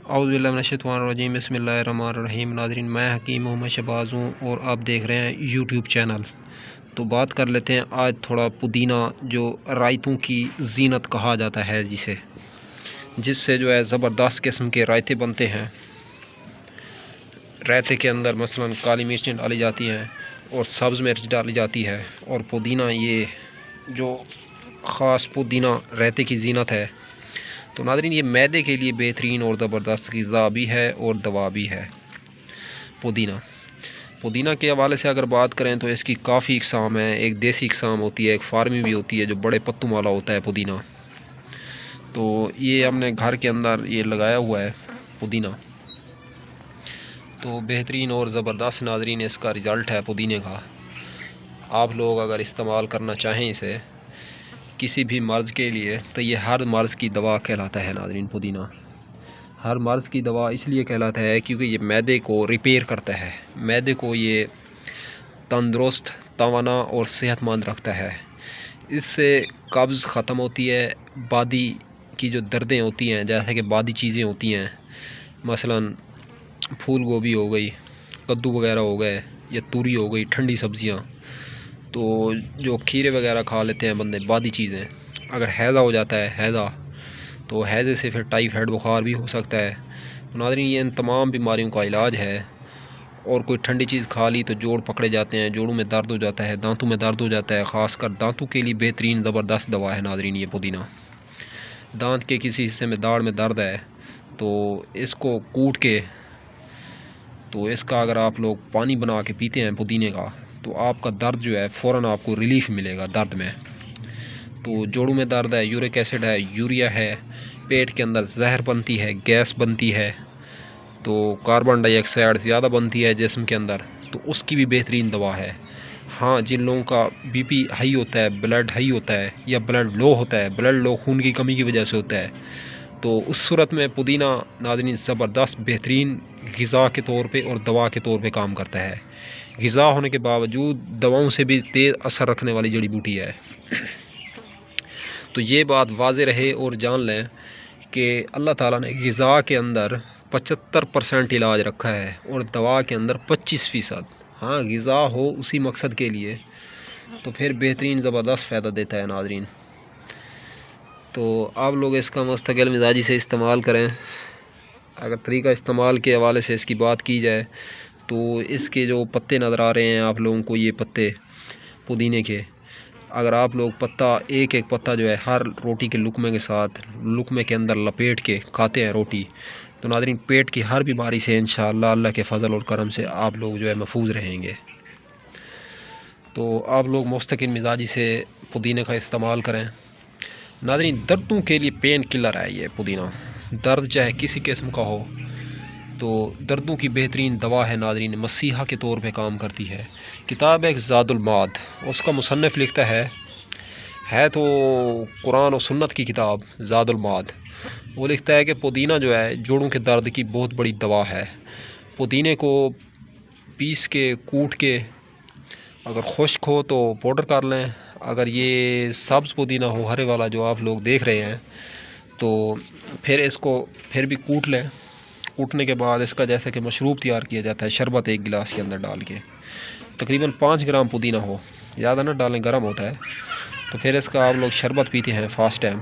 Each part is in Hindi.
औज़ुबिल्लाहि बिस्मिल्लाहिर्रहमानिर्रहीम। नाज़रीन, मैं हकीम मोहम्मद शहबाज हूँ और आप देख रहे हैं यूट्यूब चैनल। तो बात कर लेते हैं आज थोड़ा पुदीना, जो रायतों की जीनत कहा जाता है, जिससे जो है ज़बरदस्त किस्म के रायते बनते हैं। रायते के अंदर मसलन काली मिर्च डाली जाती हैं और सब्ज़ मिर्च डाली जाती है, और पुदीना, ये जो ख़ास पुदीना रायते की जीनत है। तो नाज़रीन, ये मैदे के लिए बेहतरीन और ज़बरदस्त ग़िज़ा भी है और दवा भी है। पुदीना के हवाले से अगर बात करें तो इसकी काफ़ी इक़साम है। एक देसी इक़साम होती है, एक फार्मी भी होती है, जो बड़े पत्तों वाला होता है पुदीना। तो ये हमने घर के अंदर ये लगाया हुआ है पुदीना। तो बेहतरीन और ज़बरदस्त नाज़रीन इसका रिज़ल्ट है पुदीने का। आप लोग अगर इस्तेमाल करना चाहें इसे किसी भी मर्ज़ के लिए, तो ये हर मर्ज़ की दवा कहलाता है नाज़रीन। पुदीना हर मर्ज़ की दवा इसलिए कहलाता है क्योंकि ये मैदे को रिपेयर करता है, मैदे को ये तंदुरुस्त, तवाना और सेहतमंद रखता है। इससे कब्ज़ ख़त्म होती है। बादी की जो दर्दें होती हैं, जैसे कि बादी चीज़ें होती हैं, मसलन फूल गोभी हो गई, कद्दू वगैरह हो गए, या तूरी हो गई, ठंडी सब्ज़ियाँ, तो जो खीरे वगैरह खा लेते हैं बंदे, बादी चीज़ें। अगर हैज़ा हो जाता है, हैज़ा, तो हैज़े से फिर टाइफाइड बुखार भी हो सकता है। तो नाज़रीन, ये इन तमाम बीमारियों का इलाज है। और कोई ठंडी चीज़ खा ली तो जोड़ पकड़े जाते हैं, जोड़ों में दर्द हो जाता है, दांतों में दर्द हो जाता है। ख़ासकर दांतों के लिए बेहतरीन ज़बरदस्त दवा है नाज़रीन ये पुदीना। दांत के किसी हिस्से में, दाढ़ में दर्द है, तो इसको कूट के, तो इसका अगर आप लोग पानी बना के पीते हैं पुदीने का, तो आपका दर्द जो है फ़ौरन आपको रिलीफ़ मिलेगा दर्द में। तो जोड़ों में दर्द है, यूरिक एसिड है, यूरिया है, पेट के अंदर जहर बनती है, गैस बनती है, तो कार्बन डाइऑक्साइड ज़्यादा बनती है जिस्म के अंदर, तो उसकी भी बेहतरीन दवा है। हाँ, जिन लोगों का बीपी हाई होता है, ब्लड हाई होता है, या ब्लड लो होता है, ब्लड लो खून की कमी की वजह से होता है, तो उस सूरत में पुदीना नाज़रीन ज़बरदस्त बेहतरीन ग़िज़ा के तौर पे और दवा के तौर पे काम करता है। ग़िज़ा होने के बावजूद दवाओं से भी तेज़ असर रखने वाली जड़ी बूटी है। तो ये बात वाज़े रहे और जान लें कि अल्लाह ताला ने ग़िज़ा के अंदर 75% इलाज रखा है और दवा के अंदर 25%। हाँ, ग़िज़ा हो उसी मकसद के लिए, तो फिर बेहतरीन ज़बरदस्त फ़ायदा देता है नाज़रीन। तो आप लोग इसका मुस्तकिल मिजाजी से इस्तेमाल करें। अगर तरीका इस्तेमाल के हवाले से इसकी बात की जाए, तो इसके जो पत्ते नज़र आ रहे हैं आप लोगों को, ये पत्ते पुदीने के, अगर आप लोग पत्ता, एक एक पत्ता जो है हर रोटी के लुकमे के साथ, लुकमे के अंदर लपेट के खाते हैं रोटी, तो नाज़रीन पेट की हर बीमारी से इंशाअल्लाह अल्लाह के फ़ज़ल और करम से आप लोग जो है महफूज रहेंगे। तो आप लोग मुस्तकिल मिजाजी से पुदीने का इस्तेमाल करें नाज़रीन। दर्दों के लिए पेन किलर है ये पुदीना। दर्द चाहे किसी किस्म का हो, तो दर्दों की बेहतरीन दवा है नाज़रीन, मसीहा के तौर पे काम करती है। किताब है ज़ादुल माद, उसका मुसन्निफ़ लिखता है तो कुरान और सुन्नत की किताब ज़ादुल माद। वो लिखता है कि पुदीना जो है जोड़ों के दर्द की बहुत बड़ी दवा है। पुदीने को पीस के, कूट के, अगर खुश्क हो तो पाउडर कर लें। अगर ये सब्ज़ पुदीना हो, हरे वाला जो आप लोग देख रहे हैं, तो फिर इसको फिर भी कूट लें। कूटने के बाद इसका जैसे कि मशरूब तैयार किया जाता है, शरबत एक गिलास के अंदर डाल के, तकरीबन 5 ग्राम पुदीना हो, ज़्यादा ना डालें, गर्म होता है। तो फिर इसका आप लोग शरबत पीते हैं फ़ास्ट टाइम,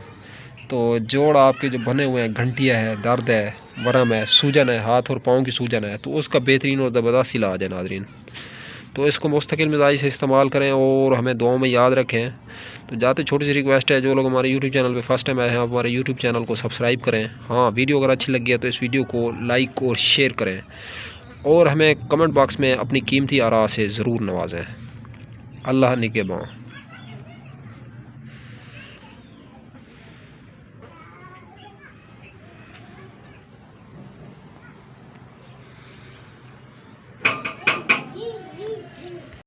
तो जोड़ आपके जो बने हुए हैं, घंटियाँ है, दर्द है, वरम है, सूजन है, हाथ और पाँव की सूजन है, तो उसका बेहतरीन और ज़बरदस्त इलाज है नाज़रीन। तो इसको मुस्तकिल मिजाज से इस्तेमाल करें और हमें दुआओं में याद रखें। तो जाते छोटी सी रिक्वेस्ट है, जो लोग हमारे यूट्यूब चैनल पे फर्स्ट टाइम आए हैं, आप हमारे यूट्यूब चैनल को सब्सक्राइब करें। हाँ, वीडियो अगर अच्छी लगी है तो इस वीडियो को लाइक और शेयर करें, और हमें कमेंट बॉक्स में अपनी कीमती आरा से ज़रूर नवाजें। अल्लाह निगहबान।